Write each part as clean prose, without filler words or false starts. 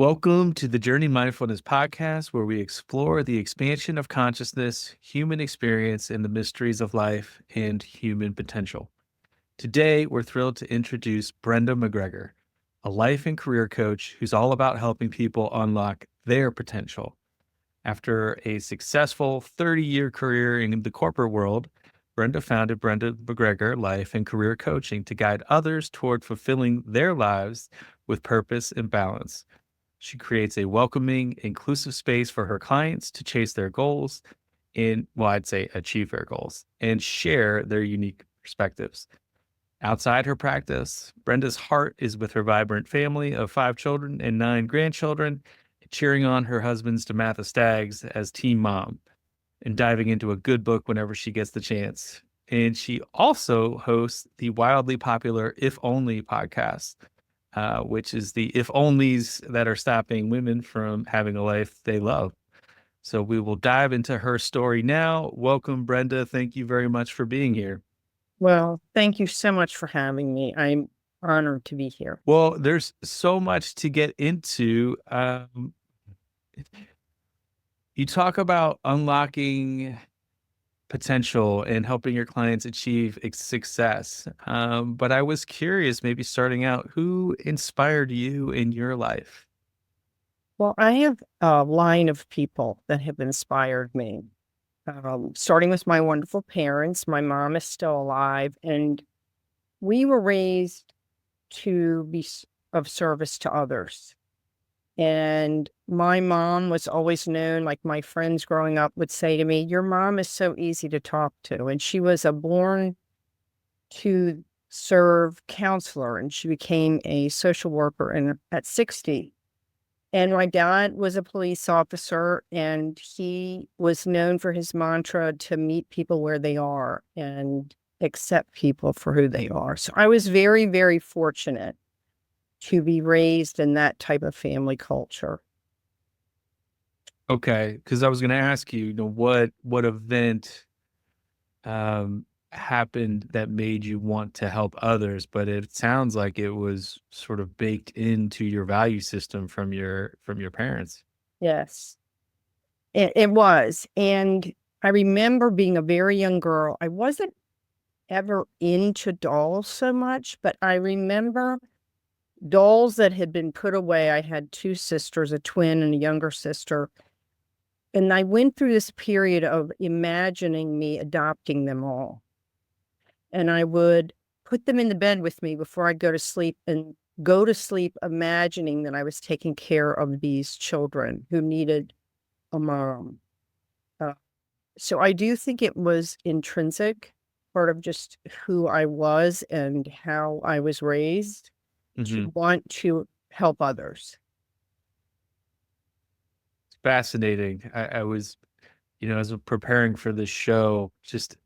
Welcome to the Journey Mindfulness Podcast, where we explore the expansion of consciousness, human experience, and the mysteries of life and human potential. Today, we're thrilled to introduce Brenda McGregor, a life and career coach who's all about helping people unlock their potential. After a successful 30-year career in the corporate world, Brenda founded Brenda McGregor Life and Career Coaching to guide others toward fulfilling their lives with purpose and balance. She creates a welcoming, inclusive space for her clients to chase their goals I'd say achieve their goals and share their unique perspectives. Outside her practice, Brenda's heart is with her vibrant family of 5 children and 9 grandchildren, cheering on her husband's Damatha Stags as team mom and diving into a good book whenever she gets the chance. And she also hosts the wildly popular If Only podcast, which is the if onlys that are stopping women from having a life they love. So we will dive into her story now. Welcome, Brenda. Thank you very much for being here. Well, thank you so much for having me. I'm honored to be here. Well, there's so much to get into. You talk about unlocking potential and helping your clients achieve success. But I was curious, maybe starting out, who inspired you in your life? Well, I have a line of people that have inspired me, starting with my wonderful parents. My mom is still alive, and we were raised to be of service to others. And my mom was always known, like my friends growing up would say to me, "Your mom is so easy to talk to." And she was a born to serve counselor, and she became a social worker at 60. And my dad was a police officer, and he was known for his mantra to meet people where they are and accept people for who they are. So I was very, very fortunate to be raised in that type of family culture. Okay, because I was going to ask you, what event happened that made you want to help others, but it sounds like it was sort of baked into your value system from your parents. Yes, it was. And I remember being a very young girl. I wasn't ever into dolls so much, but I remember dolls that had been put away. I had 2 sisters, a twin and a younger sister. And I went through this period of imagining me adopting them all. And I would put them in the bed with me before I'd go to sleep, and go to sleep imagining that I was taking care of these children who needed a mom. So I do think it was intrinsic, part of just who I was and how I was raised to want to help others. It's fascinating. I was, as I'm preparing for this show, just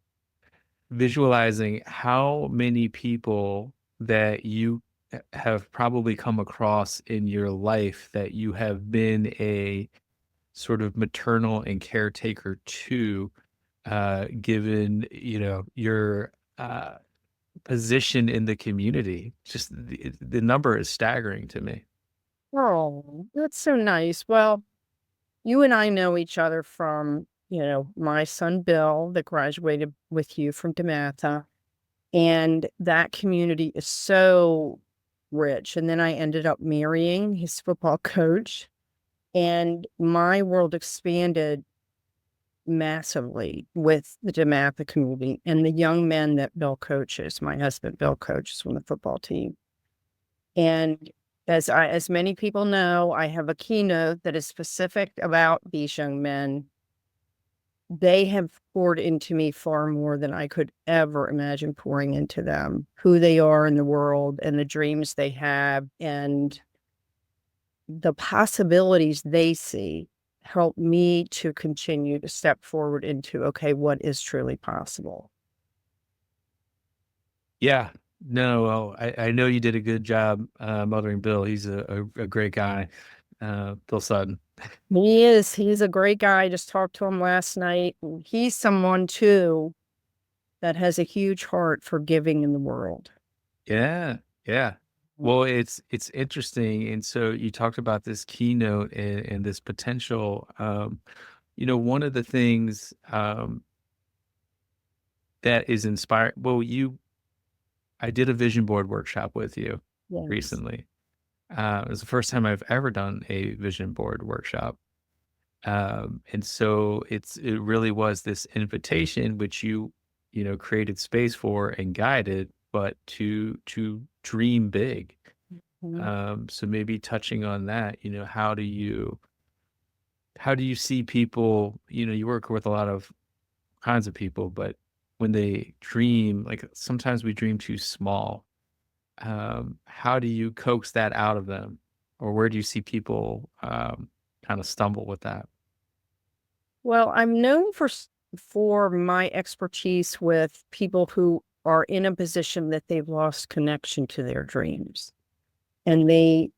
visualizing how many people that you have probably come across in your life that you have been a sort of maternal and caretaker to, given, your position in the community. Just the number is staggering to me. Oh, that's so nice. Well, you and I know each other from, my son Bill that graduated with you from Damatha, and that community is so rich. And then I ended up marrying his football coach, and my world expanded massively with the Damatha community and the young men that Bill coaches. My husband Bill coaches from the football team. And as many people know, I have a keynote that is specific about these young men. They have poured into me far more than I could ever imagine pouring into them, who they are in the world and the dreams they have and the possibilities they see help me to continue to step forward into, okay, what is truly possible. Yeah. No, well, I know you did a good job mothering Bill. He's a great guy, Bill Sutton. He is. He's a great guy. I just talked to him last night. He's someone, too, that has a huge heart for giving in the world. Yeah. Yeah. Well, it's interesting, and so you talked about this keynote and this potential. One of the things that is inspired. Well, I did a vision board workshop with you Yes. recently. It was the first time I've ever done a vision board workshop. And so it really was this invitation which created space for and guided, but to dream big. Mhm. So maybe touching on that, how do you see people, you work with a lot of kinds of people, but when they dream, like sometimes we dream too small. How do you coax that out of them? Or where do you see people kind of stumble with that? Well, I'm known for my expertise with people who are in a position that they've lost connection to their dreams. And they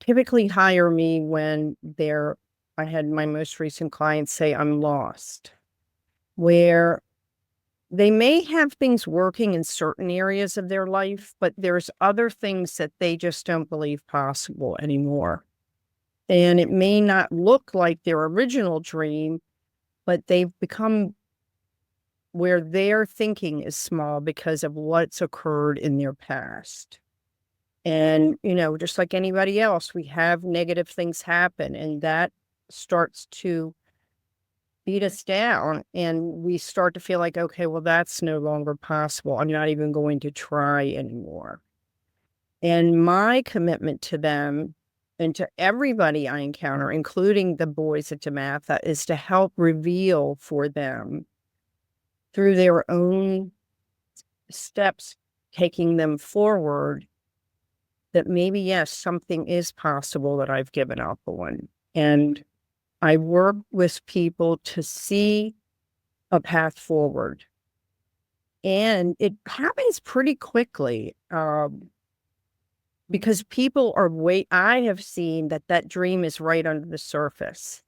typically hire me when I had my most recent client say, I'm lost, where they may have things working in certain areas of their life, but there's other things that they just don't believe possible anymore. And it may not look like their original dream, but they've become where their thinking is small because of what's occurred in their past. And, just like anybody else, we have negative things happen, and that starts to beat us down. And we start to feel like, okay, well, that's no longer possible. I'm not even going to try anymore. And my commitment to them and to everybody I encounter, including the boys at Damatha, is to help reveal for them through their own steps, taking them forward, that maybe, yes, something is possible that I've given up on. And I work with people to see a path forward. And it happens pretty quickly because people are I have seen that dream is right under the surface.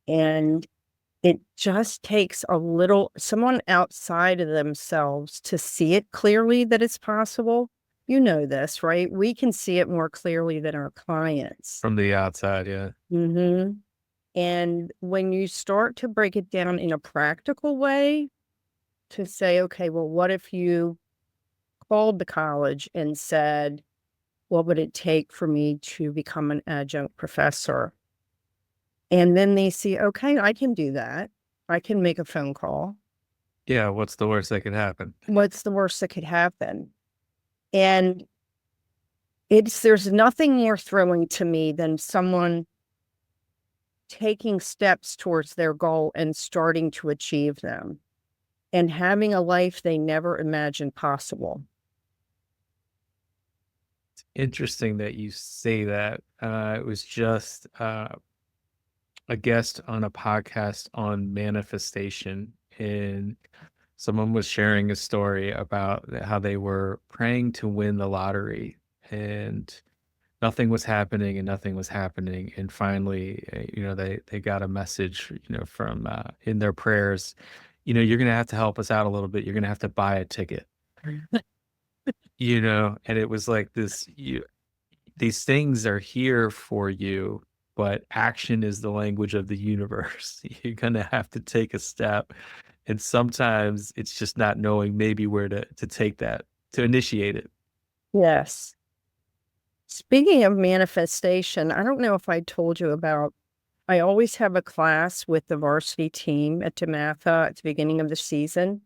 And it just takes someone outside of themselves to see it clearly that it's possible. You know this, right? We can see it more clearly than our clients. From the outside, yeah. Mhm. And when you start to break it down in a practical way to say, okay, well, what if you called the college and said, what would it take for me to become an adjunct professor? And then they see, okay, I can do that. I can make a phone call. Yeah, what's the worst that could happen? What's the worst that could happen? And there's nothing more thrilling to me than someone taking steps towards their goal and starting to achieve them and having a life they never imagined possible. Interesting that you say that. It was just a guest on a podcast on manifestation, and someone was sharing a story about how they were praying to win the lottery, and nothing was happening, and nothing was happening, and finally, they got a message, from in their prayers, you're gonna have to help us out a little bit. You're gonna have to buy a ticket, and it was like this. These things are here for you, but action is the language of the universe. You're gonna have to take a step, and sometimes it's just not knowing maybe where to take that, to initiate it. Yes. Speaking of manifestation, I don't know if I told you about, I always have a class with the varsity team at Damatha at the beginning of the season.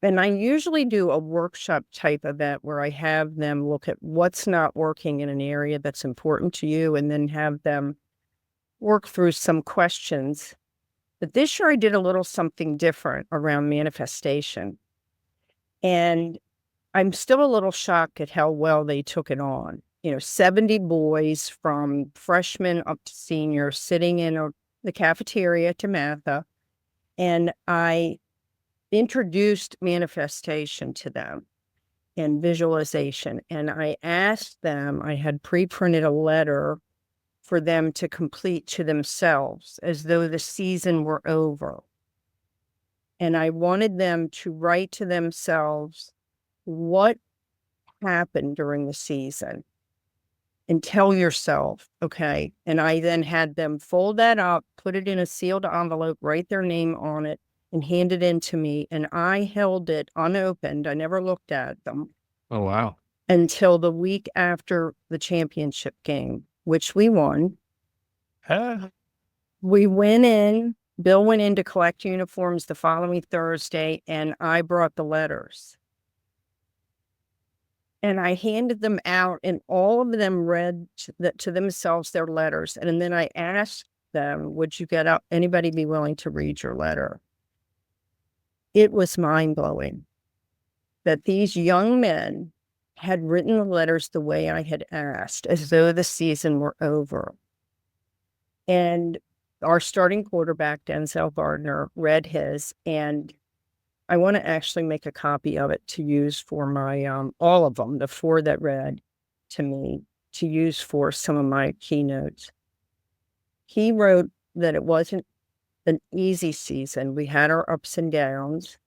And I usually do a workshop type event where I have them look at what's not working in an area that's important to you and then have them work through some questions. But this year I did a little something different around manifestation. And I'm still a little shocked at how well they took it on. 70 boys from freshmen up to senior sitting in the cafeteria at Tamatha. And I introduced manifestation to them and visualization. And I asked them, I had pre-printed a letter for them to complete to themselves as though the season were over. And I wanted them to write to themselves what happened during the season and tell yourself, okay. And I then had them fold that up, put it in a sealed envelope, write their name on it, and hand it in to me. And I held it unopened. I never looked at them Oh, wow. until the week after the championship game, which we won. Ah, We went in, Bill went in to collect uniforms the following Thursday, and I brought the letters. And I handed them out, and all of them read to themselves their letters. And then I asked them, would you anybody be willing to read your letter? It was mind-blowing that these young men had written the letters the way I had asked, as though the season were over. And our starting quarterback, Denzel Gardner, read his, and I want to actually make a copy of it to use for my, all of them, the 4 that read to me, to use for some of my keynotes. He wrote that it wasn't an easy season. We had our ups and downs,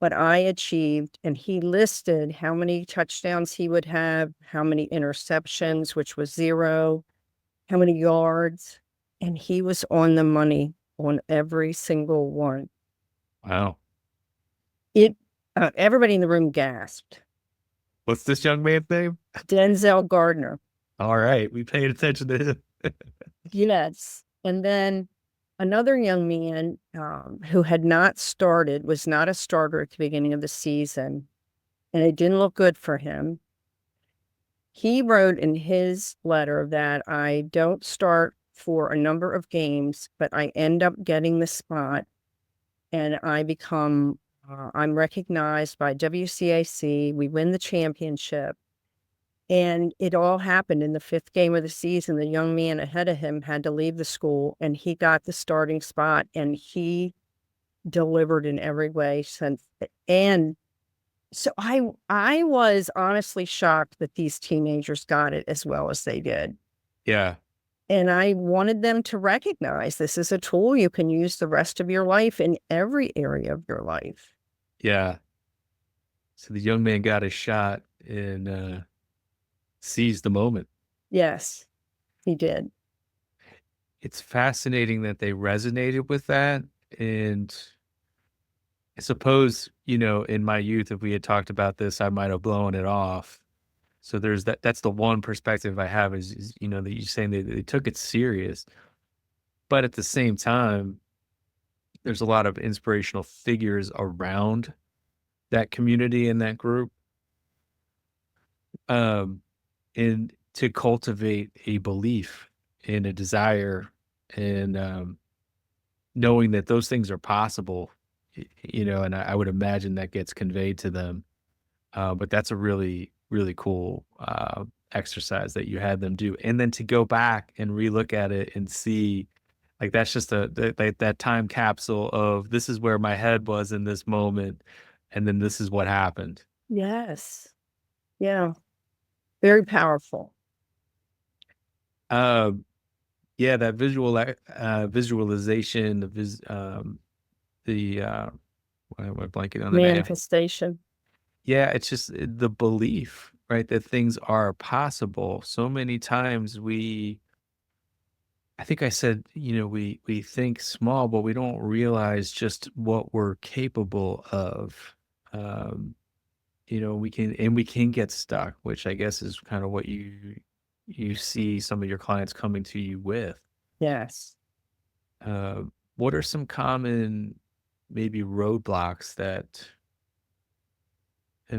but I achieved, and he listed how many touchdowns he would have, how many interceptions, which was 0, how many yards, and he was on the money on every single one. wow. Everybody in the room gasped. What's this young man's name? Denzel Gardner. All right. We paid attention to him. Yes. And then another young man who had not started, was not a starter at the beginning of the season, and it didn't look good for him. He wrote in his letter that I don't start for a number of games, but I end up getting the spot, and I become I'm recognized by WCAC. We win the championship. And it all happened in the 5th game of the season. The young man ahead of him had to leave the school, and he got the starting spot, and he delivered in every way since. And so I was honestly shocked that these teenagers got it as well as they did. Yeah. And I wanted them to recognize this is a tool you can use the rest of your life in every area of your life. Yeah. So the young man got his shot and seized the moment. Yes, he did. It's fascinating that they resonated with that. And I suppose, in my youth, if we had talked about this, I might have blown it off. So there's that's the one perspective I have is that you're saying they took it serious. But at the same time, there's a lot of inspirational figures around that community and that group. And to cultivate a belief and a desire and knowing that those things are possible, and I would imagine that gets conveyed to them. But that's a really, really cool exercise that you had them do. And then to go back and relook at it and see, like, that's just that time capsule of this is where my head was in this moment. And then this is what happened. Yes. Yeah. Very powerful. Yeah, that visualization, why am I blanking on the name? Manifestation. Yeah, it's just the belief, right, that things are possible. So many times I think I said, we think small, but we don't realize just what we're capable of. Um, we can get stuck, which I guess is kind of what you see some of your clients coming to you with. Yes. Uh, what are some common maybe roadblocks that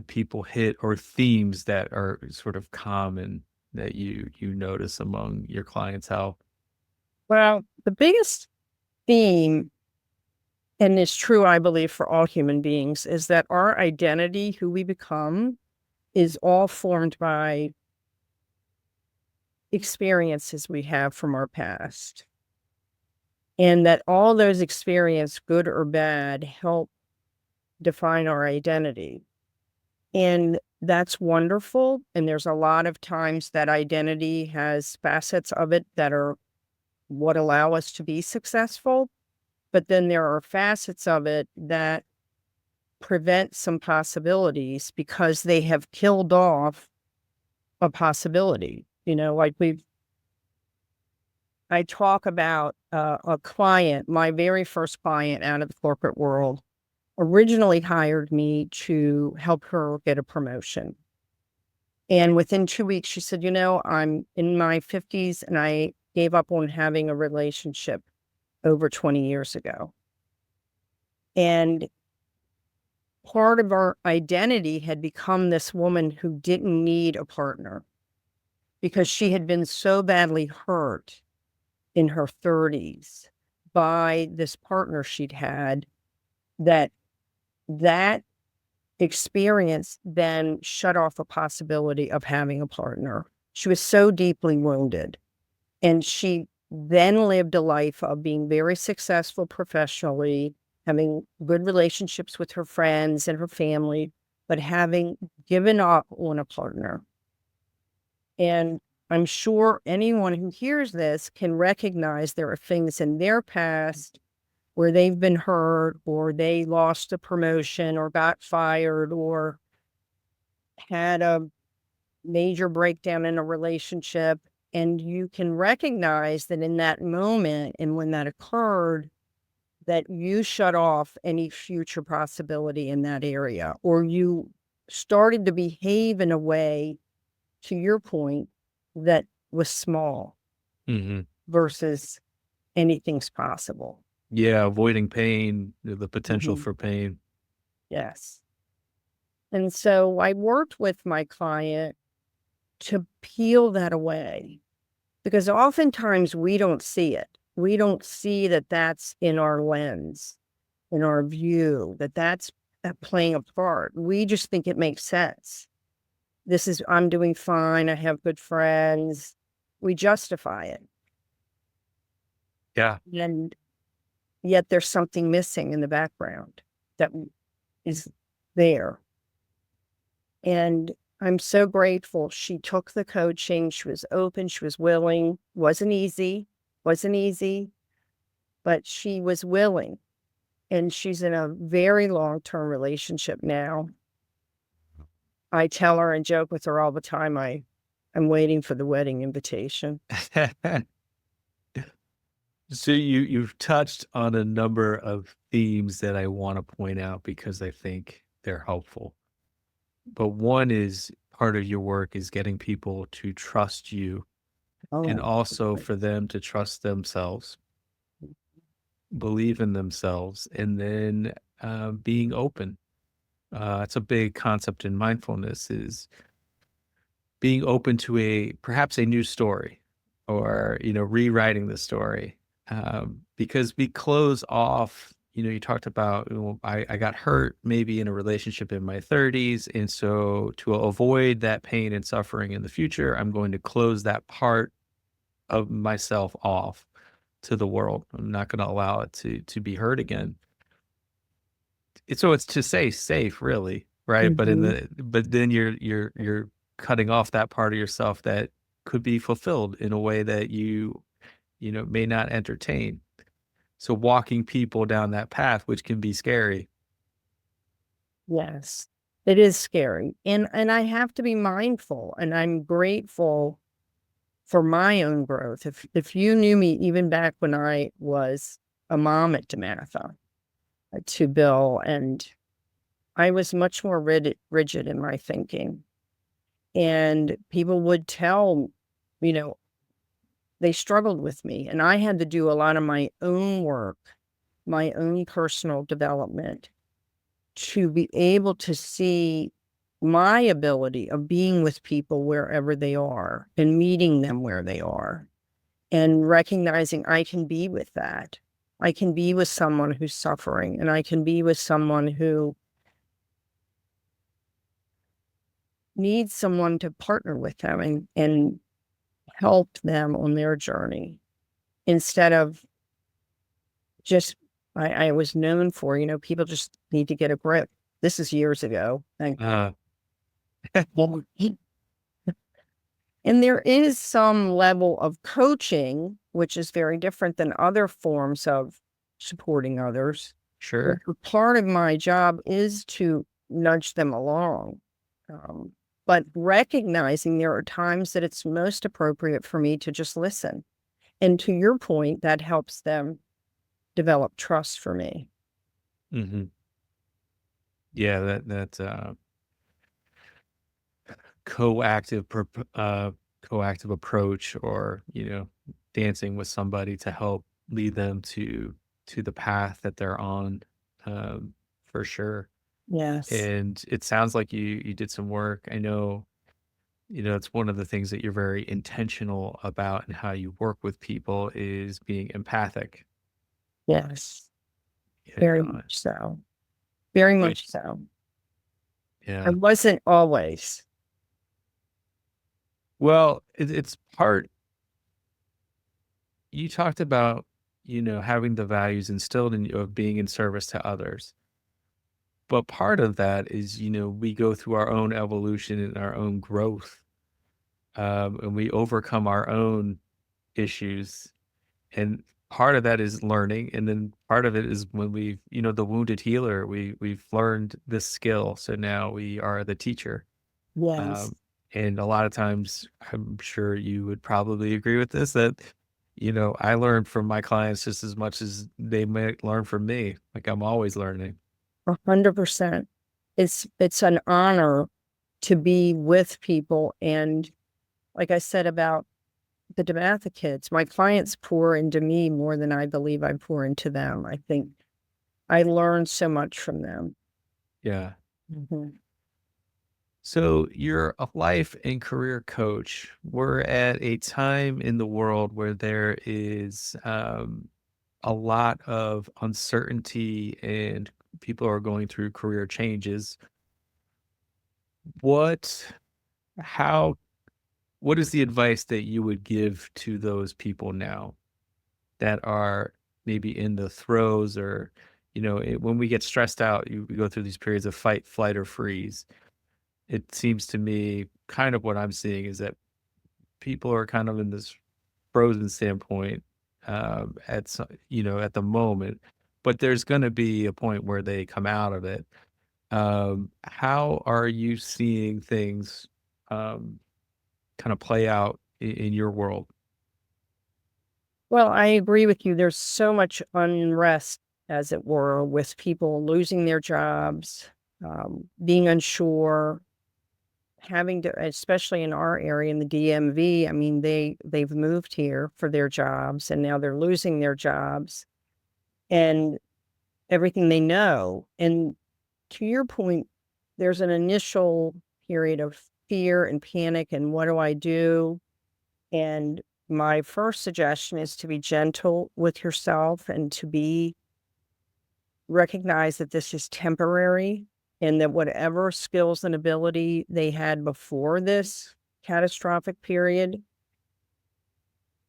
people hit or themes that are sort of common that you notice among your clientele? Well, the biggest theme, and it's true, I believe, for all human beings, is that our identity, who we become, is all formed by experiences we have from our past. And that all those experiences, good or bad, help define our identity. And that's wonderful. And there's a lot of times that identity has facets of it that are what allow us to be successful. But then there are facets of it that prevent some possibilities because they have killed off a possibility. Like I talk about a client, my very first client out of the corporate world, originally hired me to help her get a promotion. And within 2 weeks, she said, I'm in my 50s and I gave up on having a relationship over 20 years ago. And part of our identity had become this woman who didn't need a partner because she had been so badly hurt in her 30s by this partner she'd had that experience then shut off a possibility of having a partner. She was so deeply wounded. And she then lived a life of being very successful professionally, having good relationships with her friends and her family, but having given up on a partner. And I'm sure anyone who hears this can recognize there are things in their past where they've been hurt, or they lost a promotion, or got fired, or had a major breakdown in a relationship. And you can recognize that in that moment and when that occurred, that you shut off any future possibility in that area, or you started to behave in a way, to your point, that was small Hmm. versus anything's possible. Yeah, avoiding pain, the potential Mhm. for pain. Yes. And so I worked with my client to peel that away, because oftentimes we don't see it. We don't see that that's in our lens, in our view, that that's playing a part. We just think it makes sense. I'm doing fine. I have good friends. We justify it. Yeah. And yet there's something missing in the background that is there. And I'm so grateful she took the coaching. She was open. She was willing. Wasn't easy, but she was willing. And she's in a very long-term relationship now. I tell her and joke with her all the time, I'm waiting for the wedding invitation. So you've touched on a number of themes that I want to point out because I think they're helpful. But one is part of your work is getting people to trust you, and Oh, also for them to trust themselves, believe in themselves, and then being open. It's a big concept in mindfulness, is being open to perhaps a new story, or rewriting the story, because we close off. You talked about, I got hurt maybe in a relationship in my 30s, and so to avoid that pain and suffering in the future, I'm going to close that part of myself off to the world. I'm not going to allow it to be hurt again. It's to stay safe, really, right? mhm. But then you're cutting off that part of yourself that could be fulfilled in a way that you may not entertain. So walking people down that path, which can be scary. Yes, it is scary. And I have to be mindful, and I'm grateful for my own growth. If you knew me even back when I was a mom at DeMatha, to Bill, and I was much more rigid in my thinking. And people would tell, you know, they struggled with me, and I had to do a lot of my own work, my own personal development, to be able to see my ability of being with people wherever they are and meeting them where they are, and recognizing I can be with that. I can be with someone who's suffering, and I can be with someone who needs someone to partner with them and help them on their journey, instead of just, I was known for, people just need to get a grip. This is years ago. Uh, Well, and there is some level of coaching, which is very different than other forms of supporting others. Sure. Part of my job is to nudge them along. But recognizing there are times that it's most appropriate for me to just listen. And to your point, that helps them develop trust for me. Hmm. Yeah, that coactive coactive approach, or dancing with somebody to help lead them to the path that they're on, for sure. Yes. And it sounds like you did some work. I know, it's one of the things that you're very intentional about, and how you work with people is being empathic. Yes. You Very know, much so. Very which much so. I yeah. wasn't always. Well, it's part. You talked about, having the values instilled in you of being in service to others. But part of that is, we go through our own evolution and our own growth, and we overcome our own issues. And part of that is learning. And then part of it is when the wounded healer, we've learned this skill. So now we are the teacher. Yes. Um, and a lot of times, I'm sure you would probably agree with this, that, I learn from my clients just as much as they might learn from me. Like, I'm always learning. 100%. It's an honor to be with people. And like I said about the DeMatha kids, my clients pour into me more than I believe I pour into them. I think I learn so much from them. Yeah. Mhm. So you're a life and career coach. We're at a time in the world where there is, a lot of uncertainty, and people are going through career changes. What, how, what is the advice that you would give to those people now that are maybe in the throes, or, when we get stressed out, we go through these periods of fight, flight, or freeze. It seems to me, kind of what I'm seeing is that people are kind of in this frozen standpoint, at the moment, but there's going to be a point where they come out of it. How are you seeing things, um, kind of play out in your world? Well, I agree with you. There's so much unrest, as it were, with people losing their jobs, being unsure, having to, especially in our area in the DMV. I mean, they've moved here for their jobs, and now they're losing their jobs and everything they know. And to your point, there's an initial period of fear and panic, and what do I do? And my first suggestion is to be gentle with yourself and to be recognize that this is temporary, and that whatever skills and ability they had before this catastrophic period,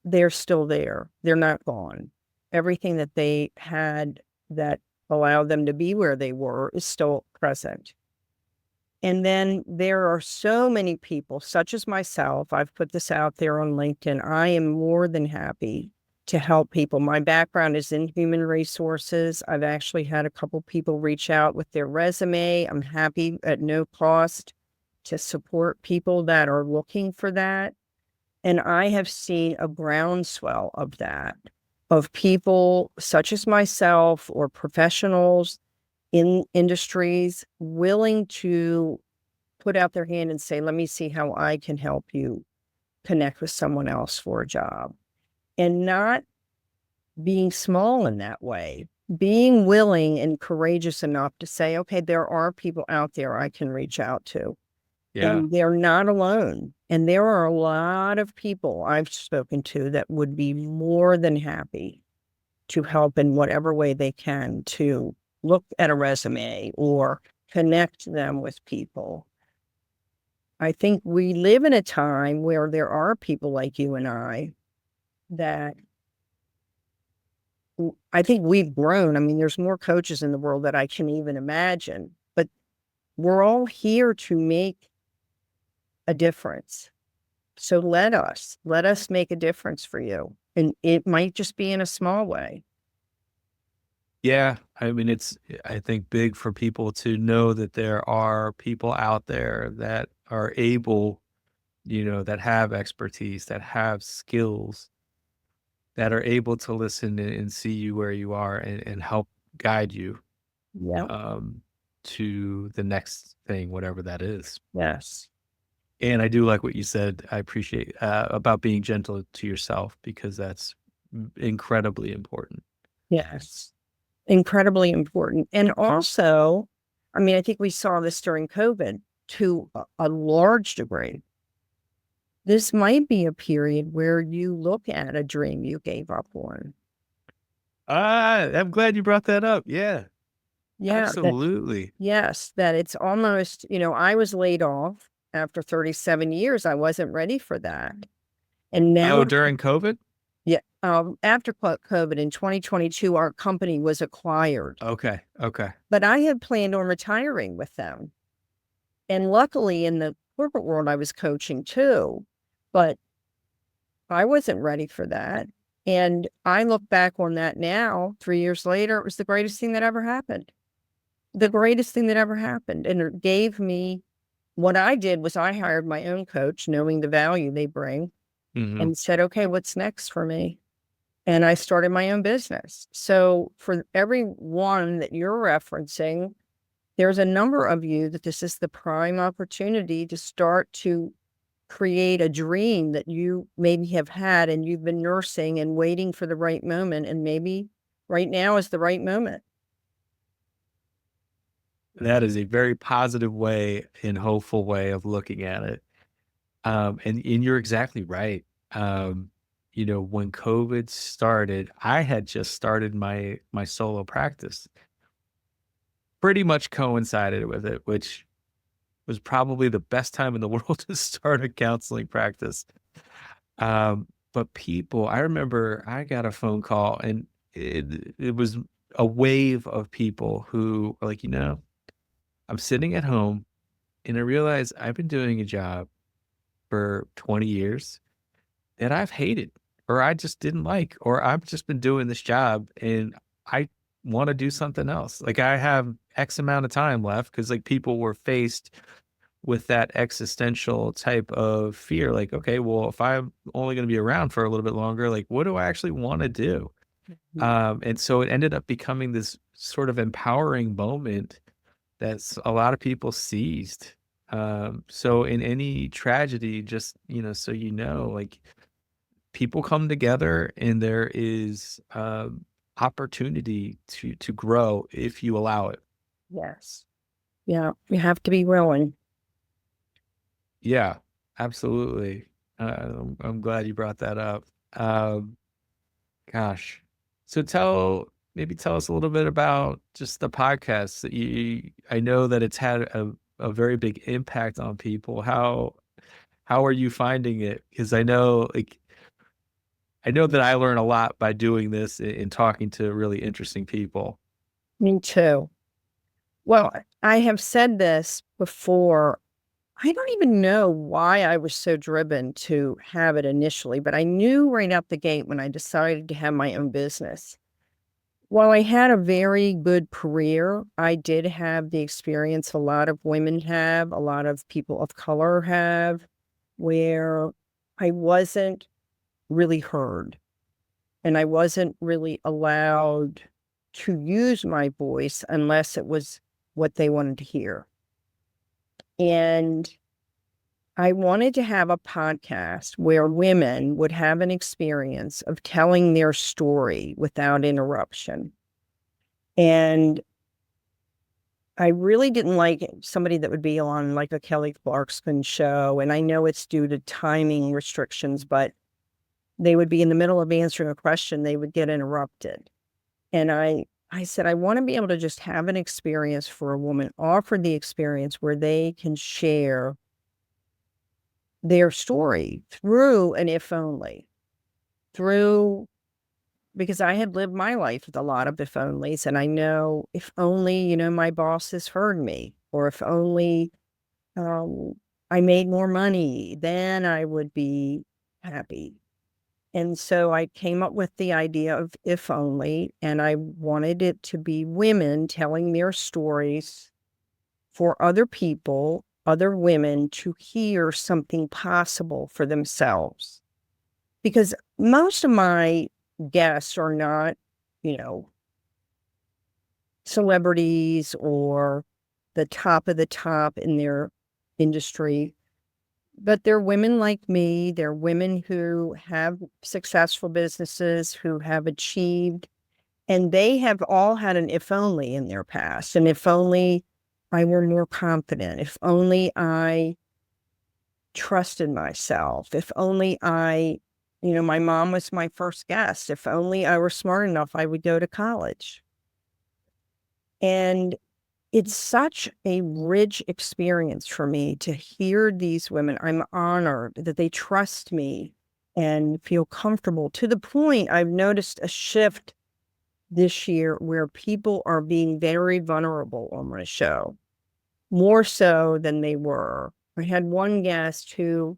they're still there. They're not gone. Everything that they had that allowed them to be where they were is still present. And then there are so many people, such as myself. I've put this out there on LinkedIn. I am more than happy to help people. My background is in human resources. I've actually had a couple people reach out with their resume. I'm happy at no cost to support people that are looking for that. And I have seen a groundswell of that, of people such as myself or professionals in industries willing to put out their hand and say, let me see how I can help you connect with someone else for a job. And not being small in that way, being willing and courageous enough to say, okay, there are people out there I can reach out to, Yeah. and they're not alone. And there are a lot of people I've spoken to that would be more than happy to help in whatever way they can to look at a resume or connect them with people. I think we live in a time where there are people like you and I that I think we've grown. I mean, there's more coaches in the world that I can even imagine, but we're all here to make a difference. So let us make a difference for you. And it might just be in a small way. Yeah, I mean, I think big for people to know that there are people out there that are able, that have expertise, that have skills, that are able to listen and see you where you are and help guide you Yep. um, to the next thing, whatever that is. Yes. And I do like what you said. I appreciate about being gentle to yourself because that's incredibly important. Yes. Incredibly important. And also, I mean, I think we saw this during COVID to a large degree. This might be a period where you look at a dream you gave up on. I'm glad you brought that up. Yeah, Yeah, that absolutely. yes, that it's almost, I was laid off after 37 years. I wasn't ready for that. And now, Oh, during COVID? yeah, after COVID in 2022, our company was acquired, Okay, okay. but I had planned on retiring with them. And luckily in the corporate world, I was coaching too, but I wasn't ready for that. And I look back on that now, 3 years later, it was the greatest thing that ever happened. The greatest thing that ever happened. And it gave me what I did was I hired my own coach, knowing the value they bring, Mhm. and said, okay, what's next for me? And I started my own business. So for everyone that you're referencing, there's a number of you that this is the prime opportunity to start to create a dream that you maybe have had and you've been nursing and waiting for the right moment. And maybe right now is the right moment. That is a very positive way and hopeful way of looking at it. And you're exactly right. When COVID started, I had just started my solo practice. Pretty much coincided with it, which was probably the best time in the world to start a counseling practice. But I remember I got a phone call and it was a wave of people who were like, I'm sitting at home and I realize I've been doing a job for 20 years that I've hated or I just didn't like, or I've just been doing this job and I want to do something else. Like I have X amount of time left because like people were faced with that existential type of fear. Like, okay, well, if I'm only going to be around for a little bit longer, like what do I actually want to do? Mhm. And so it ended up becoming this sort of empowering moment that's a lot of people seized. So in any tragedy, just, so like people come together and there is opportunity to grow if you allow it. Yes. Yeah. You have to be willing. Yeah, absolutely. I'm glad you brought that up. Um, Gosh. So maybe tell us a little bit about just the podcast that I know that it's had a very big impact on people. How are you finding it? Because I know that I learn a lot by doing this and talking to really interesting people. Me too. Well, I have said this before. I don't even know why I was so driven to have it initially, but I knew right out the gate when I decided to have my own business. While I had a very good career, I did have the experience a lot of women have, a lot of people of color have, where I wasn't really heard and I wasn't really allowed to use my voice unless it was what they wanted to hear. And I wanted to have a podcast where women would have an experience of telling their story without interruption. And I really didn't like somebody that would be on like a Kelly Clarkson show. And I know it's due to timing restrictions, but they would be in the middle of answering a question, they would get interrupted. And I said, I want to be able to just have an experience for a woman, offer the experience where they can share their story through an if only, through because I had lived my life with a lot of if onlys. And I know if only, my bosses heard me, or if only um, I made more money, then I would be happy. And so I came up with the idea of If Only, and I wanted it to be women telling their stories for other people, other women, to hear something possible for themselves. Because most of my guests are not, you know, celebrities or the top of the top in their industry, but they're women like me. They're women who have successful businesses, who have achieved, and they have all had an if only in their past. And if only I were more confident, if only I trusted myself, if only my mom was my first guest, if only I were smart enough, I would go to college. And it's such a rich experience for me to hear these women. I'm honored that they trust me and feel comfortable, to the point I've noticed a shift this year where people are being very vulnerable on my show, more so than they were. I had one guest who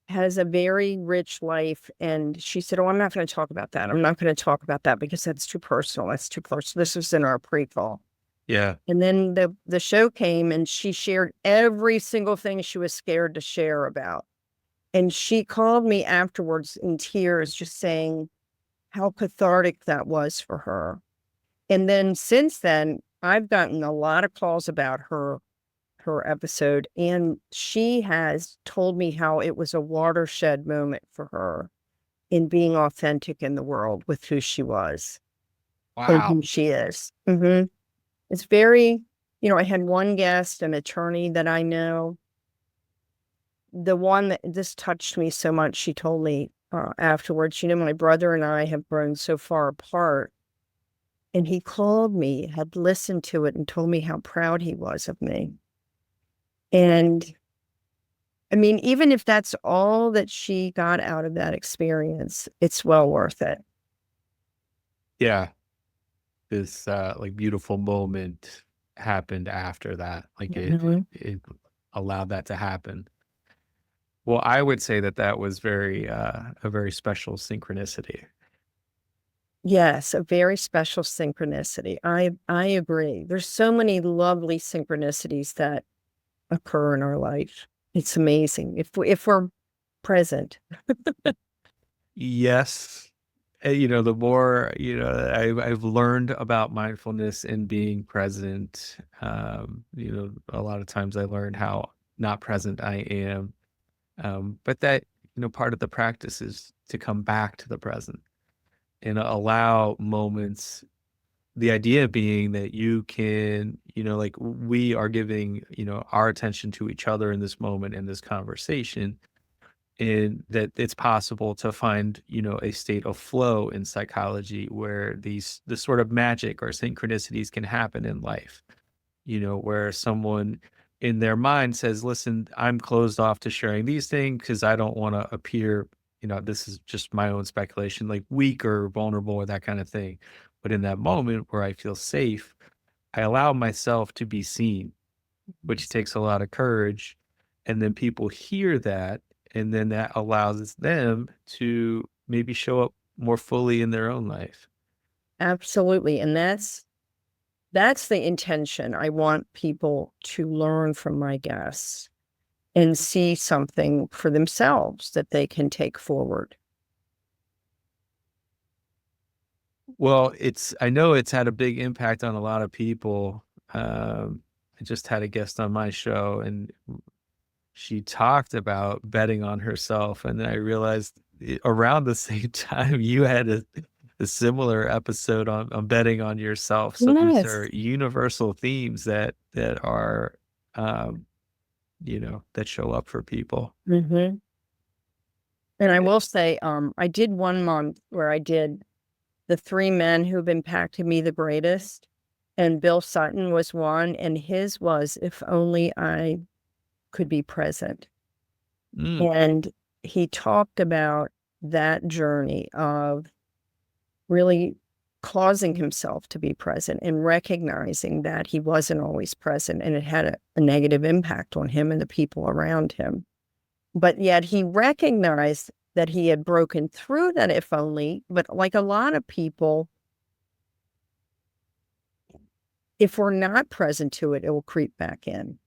has a very rich life, and she said, "Oh, I'm not going to talk about that. I'm not going to talk about that because that's too personal. That's too personal." This was in our pre-call. Yeah. And then the show came, and she shared every single thing she was scared to share about. And she called me afterwards in tears, just saying how cathartic that was for her. And then since then, I've gotten a lot of calls about her episode, and she has told me how it was a watershed moment for her in being authentic in the world with who she was and Wow. who she is. Mm-hmm. It's very, I had one guest, an attorney that I know. The one that this touched me so much, she told me afterwards, my brother and I have grown so far apart. And he called me, had listened to it, and told me how proud he was of me. And I mean, even if that's all that she got out of that experience, it's well worth it. Yeah. This like beautiful moment happened after that. Like Mhm. it allowed that to happen. Well, I would say that that was a very special synchronicity. Yes, a very special synchronicity. I agree. There's so many lovely synchronicities that occur in our life. It's amazing if we're present. Yes. The more, I've learned about mindfulness and being present. A lot of times I learn how not present I am. But that, part of the practice is to come back to the present and allow moments. The idea being that you can, like we are giving, our attention to each other in this moment, in this conversation, and that it's possible to find, a state of flow in psychology where this sort of magic or synchronicities can happen in life, where someone in their mind says, listen, I'm closed off to sharing these things because I don't want to appear, this is just my own speculation, like weak or vulnerable or that kind of thing. But in that moment where I feel safe, I allow myself to be seen, which takes a lot of courage. And then people hear that, and then that allows them to maybe show up more fully in their own life. Absolutely. And that's the intention. I want people to learn from my guests and see something for themselves that they can take forward. Well, I know it's had a big impact on a lot of people. I just had a guest on my show, and she talked about betting on herself. And then I realized around the same time you had a similar episode on betting on yourself. So these Yes. are universal themes that are, um, that show up for people. Mm-hmm. And I will say, I did one month where I did the 3 men who've impacted me the greatest, and Bill Sutton was one, and his was If Only I Could Be Present. Mm, And he talked about that journey of really causing himself to be present and recognizing that he wasn't always present, and it had a negative impact on him and the people around him. But yet he recognized that he had broken through that if only, but like a lot of people, if we're not present to it, it will creep back in.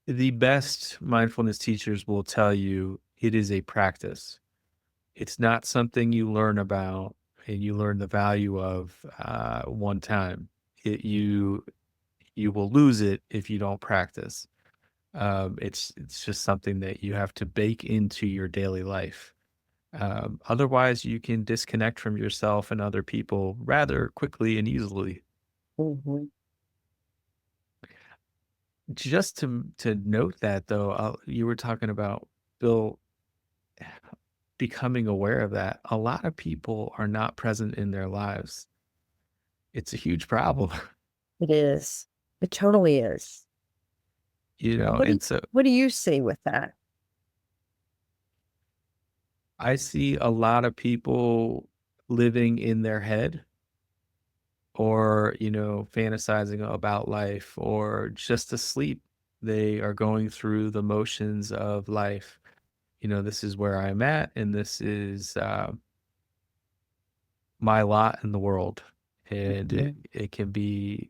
The best mindfulness teachers will tell you it is a practice. It's not something you learn about and you learn the value of one time. You will lose it if you don't practice. It's just something that you have to bake into your daily life. Otherwise, you can disconnect from yourself and other people rather quickly and easily. Mhm. Just to note that though, you were talking about Bill becoming aware of that. A lot of people are not present in their lives. It's a huge problem, It is. It totally is. you know. What do And so what do you see with that? I see a lot of people living in their head or, fantasizing about life or just asleep. They are going through the motions of life. This is where I'm at, and this is my lot in the world. And it can be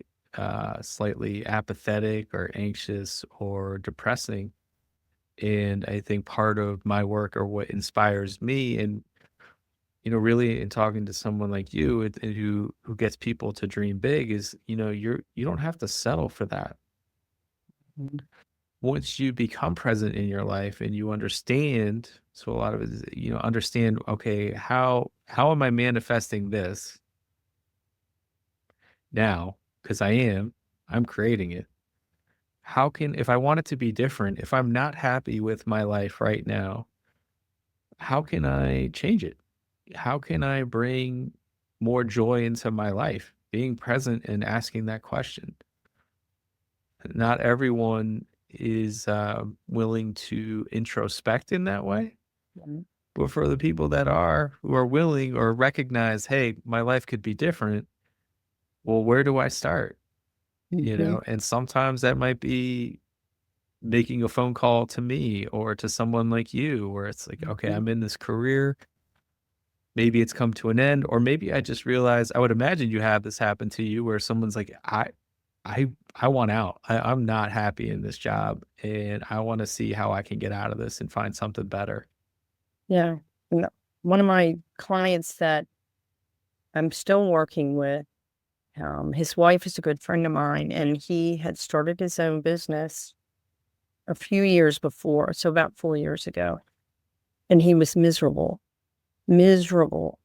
slightly apathetic or anxious or depressing. And I think part of my work or what inspires me and really in talking to someone like you and who gets people to dream big is, you don't have to settle for that. Mhm. Once you become present in your life and you understand, so a lot of it is, understand, okay, how am I manifesting this now? Because I'm creating it. How can, if I want it to be different, if I'm not happy with my life right now, how can I change it? How can I bring more joy into my life? Being present and asking that question. Not everyone is willing to introspect in that way. Mhm. But for the people that are, who are willing or recognize, hey, my life could be different, well, where do I start? Mhm. And sometimes that might be making a phone call to me or to someone like you, where it's like, okay, Mhm. I'm in this career. Maybe it's come to an end, or maybe I just realized I would imagine you have this happen to you where someone's like, I I want out. I'm not happy in this job and I want to see how I can get out of this and find something better. Yeah. No. One of my clients that I'm still working with, his wife is a good friend of mine, and he had started his own business a few years before, so about 4 years ago, and he was miserable, miserable,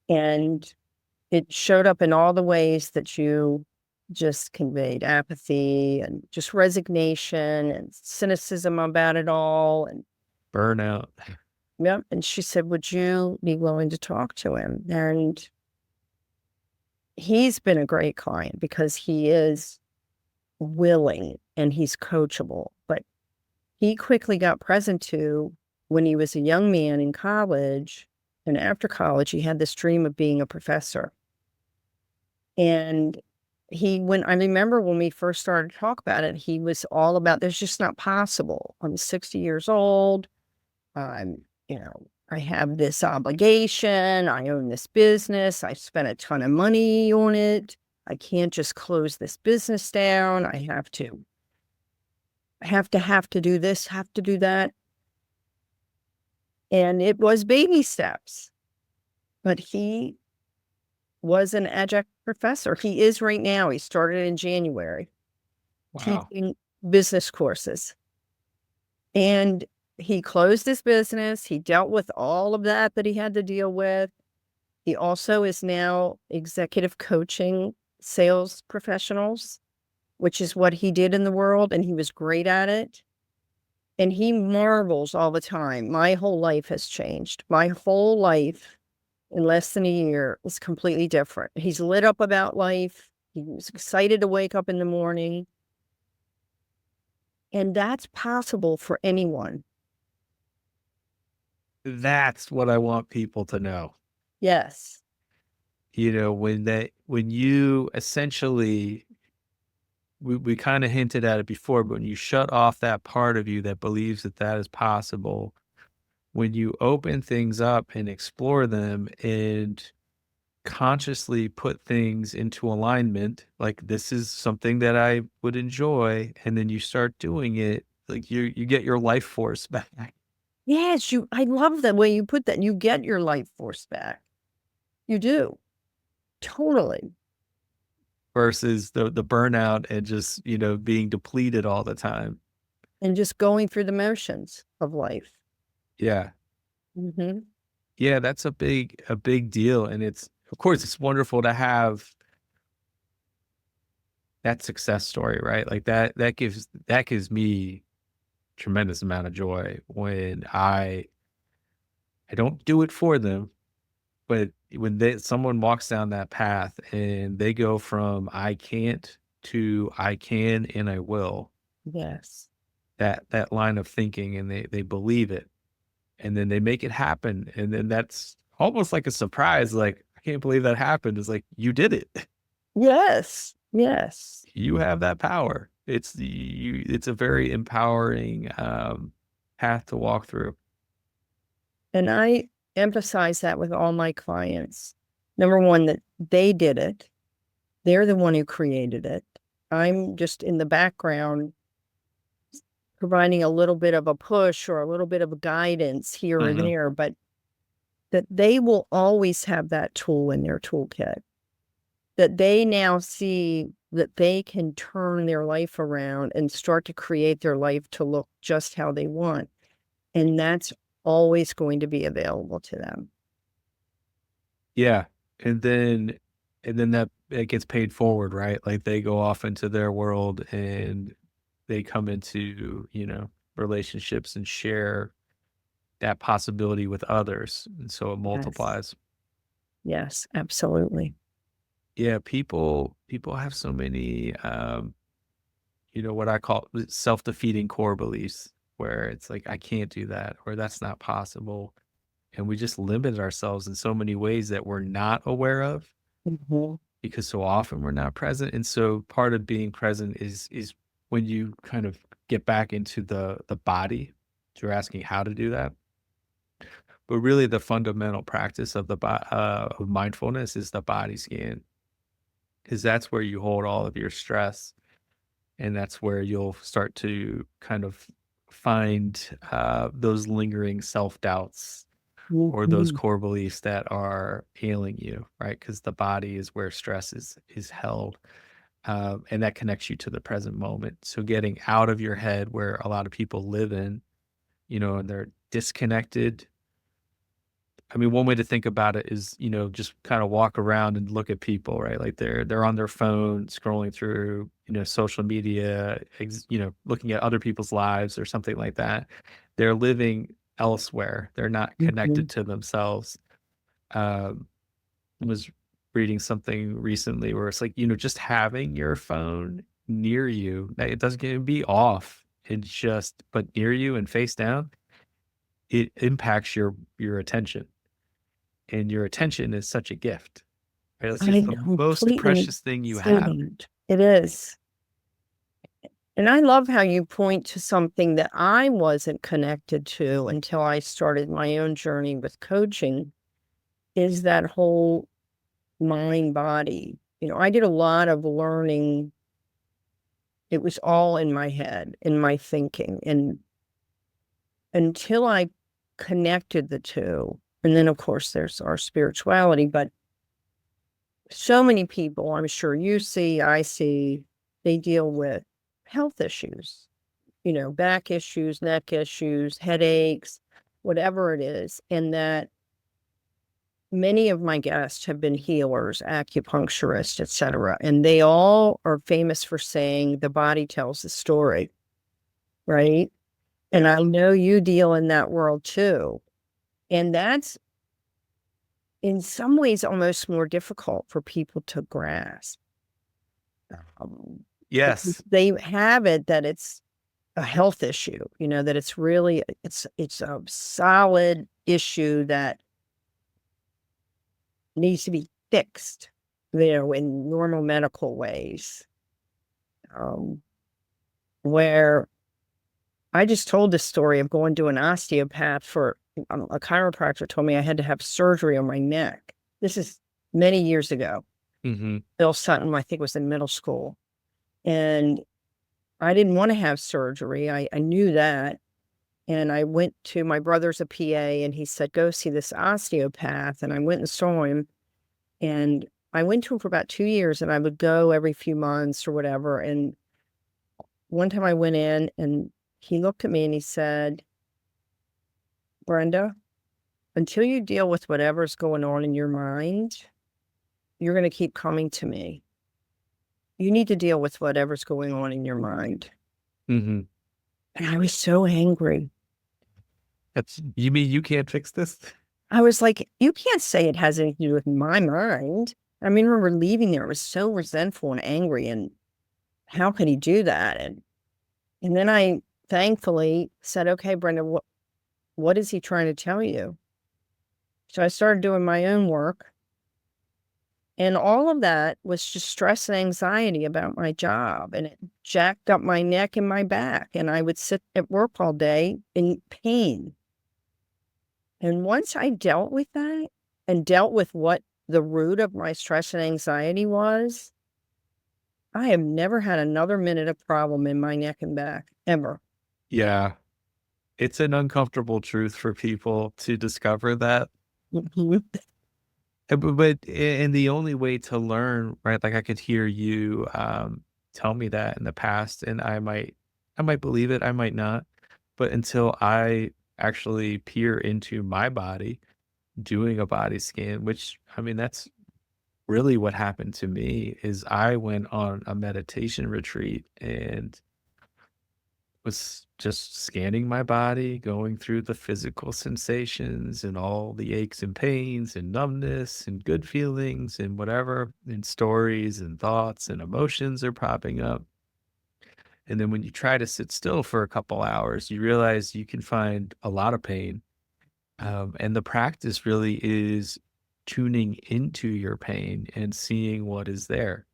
and it showed up in all the ways that you just conveyed, apathy and just resignation and cynicism about it all, and Burnout. yep, and she said, "Would you be willing to talk to him?" And he's been a great client because he is willing and he's coachable, but he quickly got present to when he was a young man in college, and after college, he had this dream of being a professor. And when I remember when we first started to talk about it, he was all about, "That's just not possible. I'm 60 years old. I'm, I have this obligation. I own this business. I spent a ton of money on it. I can't just close this business down. I have to do this, have to do that." And it was baby steps, but he was an adjunct professor. He is right now. He started in January Wow. teaching business courses. And he closed his business. He dealt with all of that he had to deal with. He also is now executive coaching sales professionals, which is what he did in the world, and he was great at it. And he marvels all the time. My whole life has changed. My whole life in less than a year is completely different. He's lit up about life. He's excited to wake up in the morning. And that's possible for anyone. That's what I want people to know. Yes. When you essentially we kind of hinted at it before, but when you shut off that part of you that believes that that is possible, when you open things up and explore them and consciously put things into alignment, like this is something that I would enjoy, and then you start doing it, like you get your life force back Yes, I love the way you put that. You get your life force back. You do. Totally. versus the burnout and just, being depleted all the time. And just going through the motions of life. Yeah. Mhm. Yeah, that's a big deal. And it's, of course, it's wonderful to have that success story, right? Like that gives me tremendous amount of joy when I don't do it for them, but when someone walks down that path and they go from I can't to I can and I will, Yes. that line of thinking, and they believe it, and then they make it happen, and then that's almost like a surprise, like, "I can't believe that happened." It's like, "You did it. Yes. Yes. You have that power." It's a very empowering, path to walk through. And I emphasize that with all my clients. Number one, that they did it. They're the one who created it. I'm just in the background providing a little bit of a push or a little bit of guidance here or Mhm. there, but that they will always have that tool in their toolkit. That they now see that they can turn their life around and start to create their life to look just how they want. And that's always going to be available to them. Yeah, and then that it gets paid forward, right? Like, they go off into their world, and they come into, relationships and share that possibility with others, and so it Yes. multiplies. Yes, absolutely. Yeah, people have so many, what I call self-defeating core beliefs, where it's like, "I can't do that," or "That's not possible," and we just limit ourselves in so many ways that we're not aware of, Mhm. because so often we're not present. And so part of being present is when you kind of get back into the body. You're asking how to do that, but really the fundamental practice of mindfulness is the body scan, because that's where you hold all of your stress, and that's where you'll start to kind of find those lingering self doubts or those Mhm. core beliefs that are ailing you, right? Because the body is where stress is held. And that connects you to the present moment. So getting out of your head, where a lot of people live in, and they're disconnected. I mean, one way to think about it is, just kind of walk around and look at people, right? Like they're on their phone scrolling through, social media, looking at other people's lives or something like that. They're living elsewhere. They're not connected Mhm. to themselves. Um, was reading something recently where it's like, just having your phone near you, that it doesn't get to be off. It's just, but near you and face down, it impacts your attention. And your attention is such a gift, right? It's I the most completely precious thing you see have. that. It is. And I love how you point to something that I wasn't connected to until I started my own journey with coaching, is that whole mind body. I did a lot of learning. It was all in my head, in my thinking. And until I connected the two, and then of course there's our spirituality, but so many people, I'm sure you see, I see, they deal with health issues, back issues, neck issues, headaches, whatever it is. And that many of my guests have been healers, acupuncturists, etc. And they all are famous for saying the body tells the story, right? And I know you deal in that world too. And that's in some ways almost more difficult for people to grasp. Um, because Yes. they have it that it's a health issue, that it's really it's a solid issue that needs to be fixed, in normal medical ways. um, where I just told this story of going to an osteopath for a chiropractor told me I had to have surgery on my neck. This is many years ago. Mm-hmm. Bill Sutton, I think, was in middle school. And I didn't want to have surgery. I knew that. And I went to my brother's a PA and he said, go see this osteopath. And I went and saw him. And I went to him for about 2 years and I would go every few months or whatever. And one time I went in and he looked at me and he said, Brenda, until you deal with whatever's going on in your mind, you're going to keep coming to me. You need to deal with whatever's going on in your mind. Mm-hmm. And I was so angry. You mean you can't fix this? I was like, you can't say it has anything to do with my mind. I mean, I remember leaving there. I was so resentful and angry. And how could he do that? And then I thankfully said, okay, Brenda, what is he trying to tell you? So I started doing my own work. And all of that was just stress and anxiety about my job. And it jacked up my neck and my back. And I would sit at work all day in pain. And once I dealt with that and dealt with what the root of my stress and anxiety was, I have never had another minute of problem in my neck and back, ever. Yeah. It's an uncomfortable truth for people to discover that. And the only way to learn, right? Like I could hear you tell me that in the past, and I might believe it, I might not. But until I actually peer into my body, doing a body scan, which I mean, that's really what happened to me. Is I went on a meditation retreat and was just scanning my body, going through the physical sensations and all the aches and pains and numbness and good feelings and whatever, and stories and thoughts and emotions are popping up. And then when you try to sit still for a couple hours, you realize you can find a lot of pain. And the practice really is tuning into your pain and seeing what is there.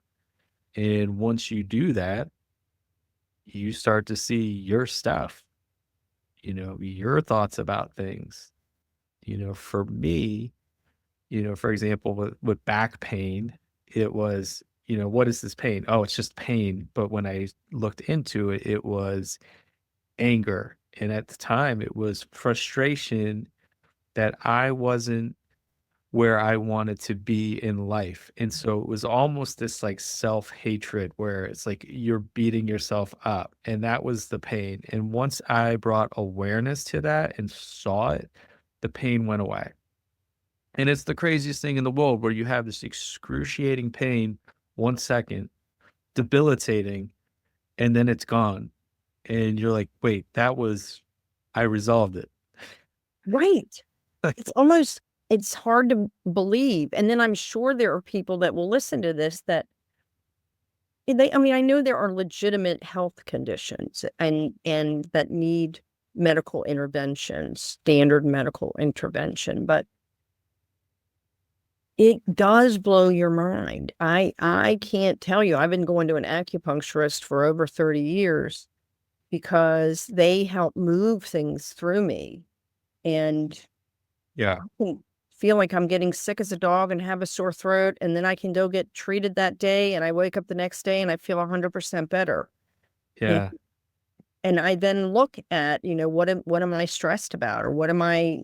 And once you do that, you start to see your stuff, your thoughts about things. For me, for example, with back pain, it was, what is this pain? Oh, it's just pain. But when I looked into it, it was anger. And at the time, it was frustration that I wasn't where I wanted to be in life. And so it was almost this like self-hatred where it's like you're beating yourself up. And that was the pain. And once I brought awareness to that and saw it, the pain went away. And it's the craziest thing in the world where you have this excruciating pain 1 second, debilitating, and then it's gone. And you're like, wait, I resolved it. Right. It's hard to believe. And then I'm sure there are people that will listen to this that I know there are legitimate health conditions and that need medical intervention, standard medical intervention, but it does blow your mind. I can't tell you. I've been going to an acupuncturist for over 30 years because they help move things through me. And Yeah. I can feel like I'm getting sick as a dog and have a sore throat, and then I can go get treated that day, and I wake up the next day and I feel 100% better. Yeah. And I then look at, what am I stressed about, or what am I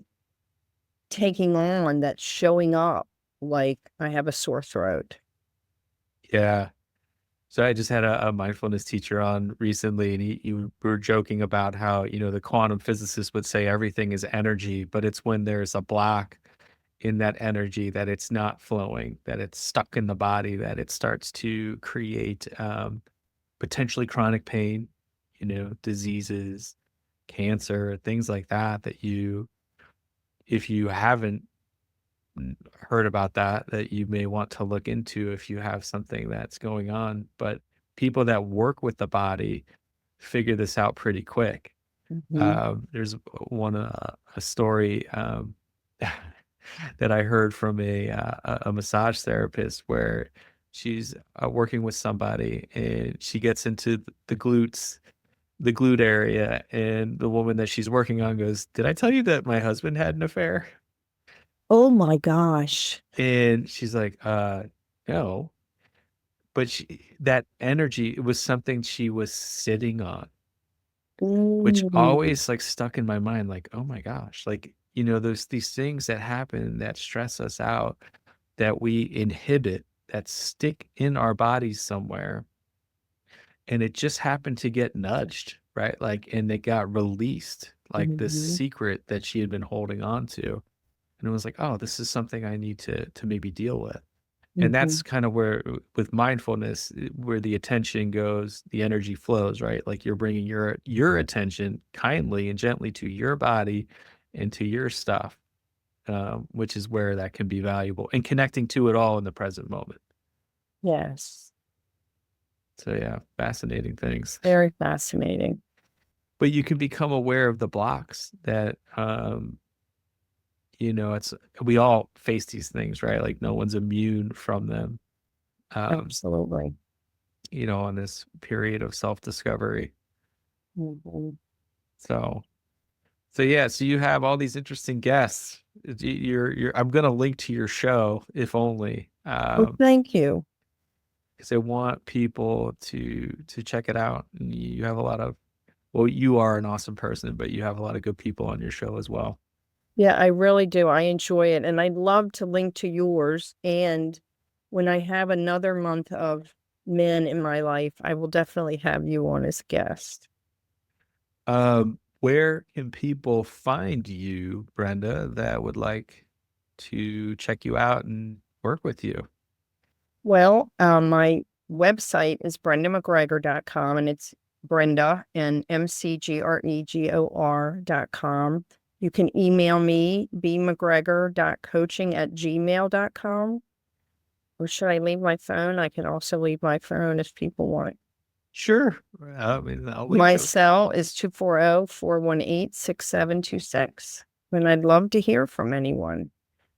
taking on that's showing up like I have a sore throat. Yeah. So I just had a mindfulness teacher on recently, and we were joking about how, the quantum physicists would say everything is energy, but it's when there's a block in that energy that it's not flowing, that it's stuck in the body, that it starts to create potentially chronic pain, diseases, cancer, things like that, if you haven't heard about that you may want to look into if you have something that's going on. But people that work with the body figure this out pretty quick. Mhm. There's a story that I heard from a massage therapist where she's working with somebody, and she gets into the glute area, and the woman that she's working on goes, "Did I tell you that my husband had an affair?" Oh my gosh. And she's like, no. But that energy, it was something she was sitting on, which Mm, always like stuck in my mind, like, oh my gosh, like, there's these things that happen that stress us out, that we inhibit, that stick in our bodies somewhere. And it just happened to get nudged, right? Like, and it got released, like this mhm, secret that she had been holding on to. And it was like, oh, this is something I need to maybe deal with. And that's mhm, kind of where, with mindfulness, where the attention goes, the energy flows, right? Like you're bringing your attention kindly and gently to your body and to your stuff, which is where that can be valuable, and connecting to it all in the present moment. yes. So yeah, fascinating things. Very fascinating. But you can become aware of the blocks that, it's we all face these things, right? Like no one's immune from them. Um, Absolutely. on this period of self-discovery. Mhm. So, so yeah, so you have all these interesting guests. I'm going to link to your show, if only, Well, thank you. because I want people to check it out. And you have a lot of, well, you are an awesome person, but you have a lot of good people on your show as well. Yeah, I really do. I enjoy it, and I'd love to link to yours, and when I have another month of men in my life, I will definitely have you on as guest. Where can people find you, Brenda, that would like to check you out and work with you? Well, my website is brendamcgregor.com, and it's Brenda and McGregor.com. You can email me, bmcgregor.coaching@gmail.com. Or should I leave my phone? I can also leave my phone if people want. Sure. I mean, I'll link My to it. cell is 240-418-6726, and I'd love to hear from anyone.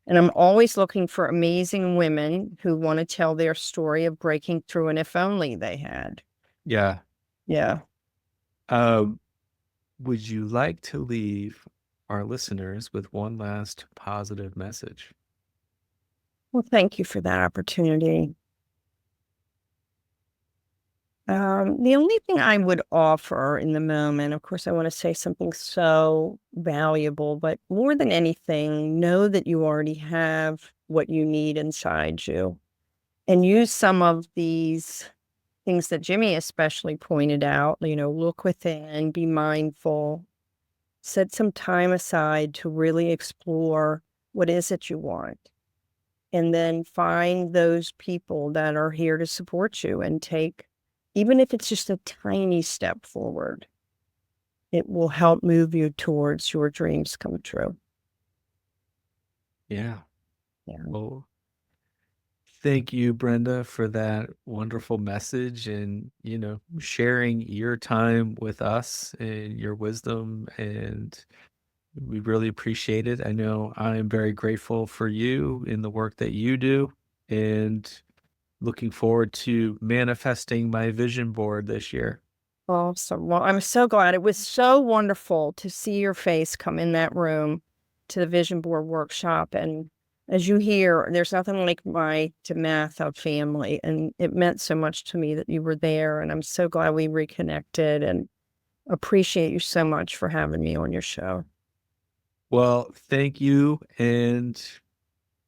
And I'm always looking for amazing women who wanna tell their story of breaking through, and if only they had. Yeah. Yeah. Um, would you like to leave our listeners with one last positive message? Well, thank you for that opportunity. The only thing I would offer in the moment, of course, I wanna say something so valuable, but more than anything, know that you already have what you need inside you, and use some of these things that Jimmy especially pointed out, look within, be mindful, set some time aside to really explore what is it you want, and then find those people that are here to support you and take, even if it's just a tiny step forward, it will help move you towards your dreams come true. Yeah. Yeah. Well, thank you, Brenda, for that wonderful message, and, sharing your time with us and your wisdom. And we really appreciate it. I know I am very grateful for you in the work that you do, and looking forward to manifesting my vision board this year. Awesome. Well, I'm so glad. It was so wonderful to see your face come in that room to the vision board workshop. And as you hear, there's nothing like my Damatha family. And it meant so much to me that you were there. And I'm so glad we reconnected and appreciate you so much for having me on your show. Well, thank you, and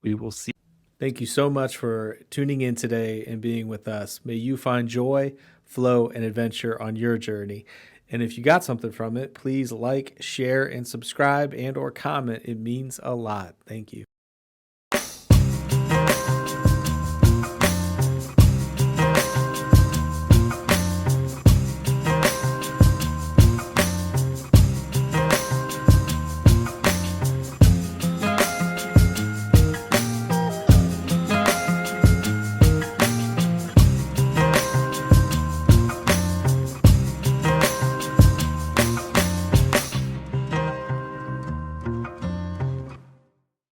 we will see. Thank you so much for tuning in today and being with us. May you find joy, flow, and adventure on your journey. And if you got something from it, please like, share, and subscribe and or comment. It means a lot. Thank you.